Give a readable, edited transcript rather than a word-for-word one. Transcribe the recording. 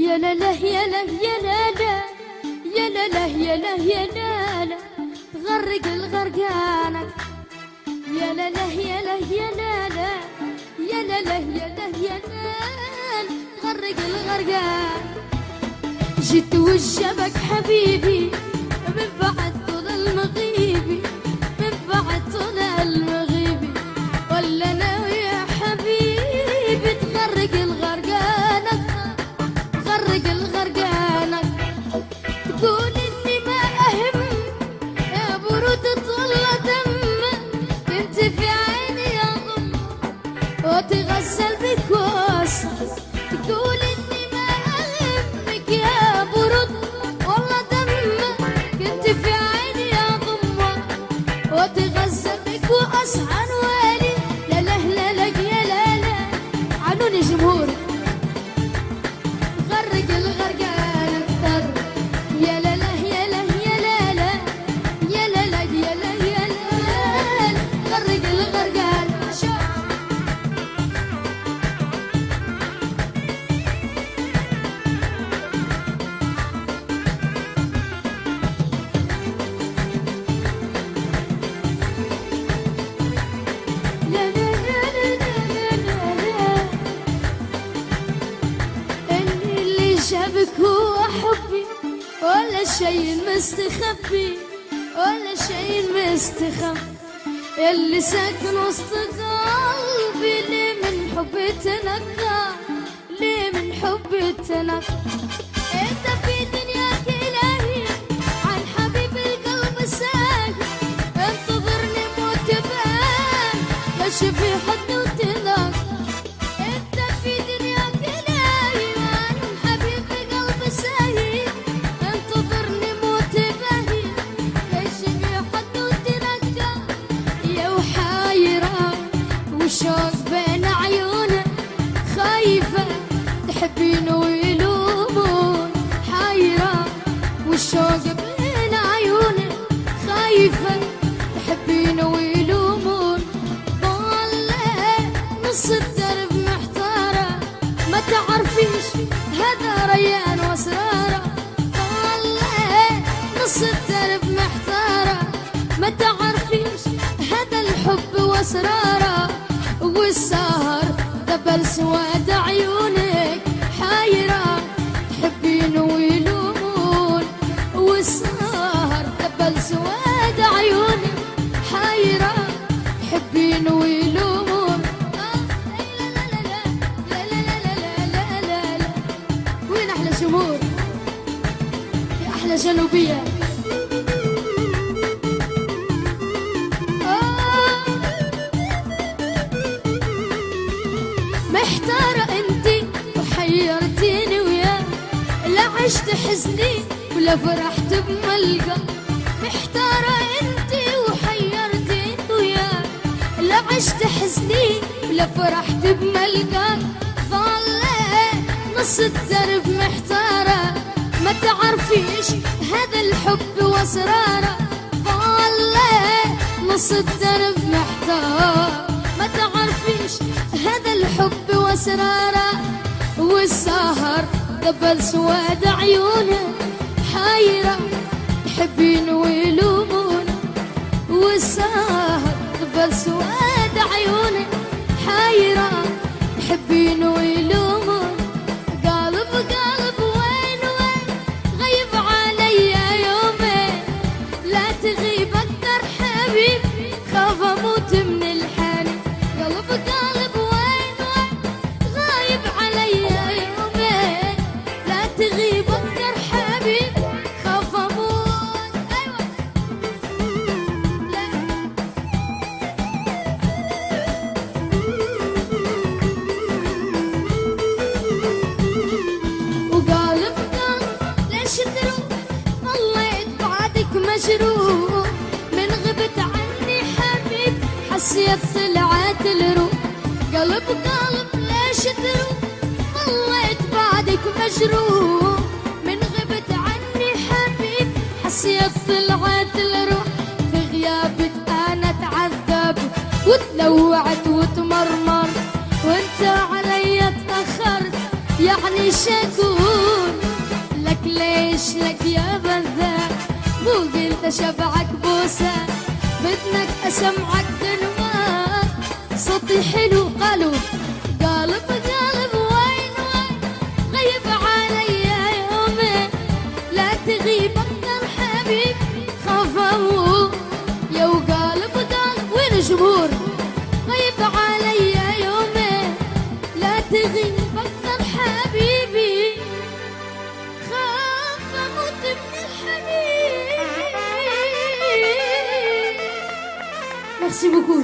يا لا لا يا لا يا لا لا يا لا لا يا لا يا لا لا غرق الغرقانك يا لا لا يا لا يا لا لا يا لا لا يا لا يا لا غرق الغرقان جيت وجبك حبيبي من بعد طول المغيبي من بعد طول المغيبي ولا انا ويا حبيبي تغرق الغرقانك غرق الغرقانك تقول اني ما اهم يا برود طول دم كنت في عيني يا ضم وتغسل بكوسه تقول اني ما اهمك يا برود والله دم كنت في عيني يا ضم وتغسل بكوسه عن ويلي لا لا لا لا يا لا لا عنوني جمهور غرق الغرقان اكثر يا لا لا يا لا يا لا لا يا لا لا يا لا يا لا غرق الغرقان لا لا لا لا لا لا اللي جابك هو حبي ولا شيء مستخبي ولا شيء مستخبي اللي ساكن وسط قلبي ليه من حبي تنقى ليه من حبي تنقى انت في دنياك الهي عن حبيب القلب ساهي انتظرني موت بان ماشي في حد وتنقى انت في دنياك الهي عن حبيب القلب ساهي انتظرني موت باهي ماشي في حد وتنقى يا وحايرة وشوق بين عيونك خايفة تحبين ويلومون حايرة والشوق بين عيونك خايفة تحبين ويلومون ضالة نص الدرب محتارة ما تعرفيش هذا ريان واسرارة ضالة نص الدرب محتارة ما تعرفيش هذا الحب واسراره والسهر دبل سواد عيونك حايرة تحبين ويلومون والسهر دبل سواد عيونك حايرة تحبين ويلومون لا لا لا لا لا لا لا لا لا لا وين احلى جمهور يا احلى جنوبية محتارة انتي وحيرتيني وياك لا عشت حزني ولا فرحت بملقى محتارة انتي وحيرتيني وياك لا عشت حزني ولا فرحت بملقى ضالة نص الدرب محتارة ما تعرفيش هذا الحب واسراره ضالة نص الدرب محتار ما تعرفيش هذا الحب واسراره والسهر قبل سواد عيونه حايرة تحبين ويلومون والسهر قبل سواد عيونه حايرة تحبين ويلومون قلب قلب وين وين غيب عليا يومين لا تغيب اكثر حبيب خاف اموت من الحنين قلب قلب وين وين غايب عليا يومين لا تغيب اكثر حبيب خاف اموت ايوه لا وقالب قلب ليش تروح ضليت بعدك مجروح من غبت عني حبيب حسيت طلعت الروح قلب قلب ليش تروح ضليت بعدك مجروح من غبت عني حبيب حسيت طلعت الروح في غيابك انا تعذب وتلوعت وتمرمر وانت علي تأخرت يعني شكور لك يا بذاك، مو قلت شبعك بوسة، بدنك أسمعك دنوا، صوتي حلو قالوا قالب قالب وين وين، غيب علي يومين لا تغيب أكثر حبيب، خاف أموت يا وقالب قالب وين جمهور، غيب علي يومين لا تغيب أكثر حبيبي، خاف أموت من الحنين. Merci beaucoup.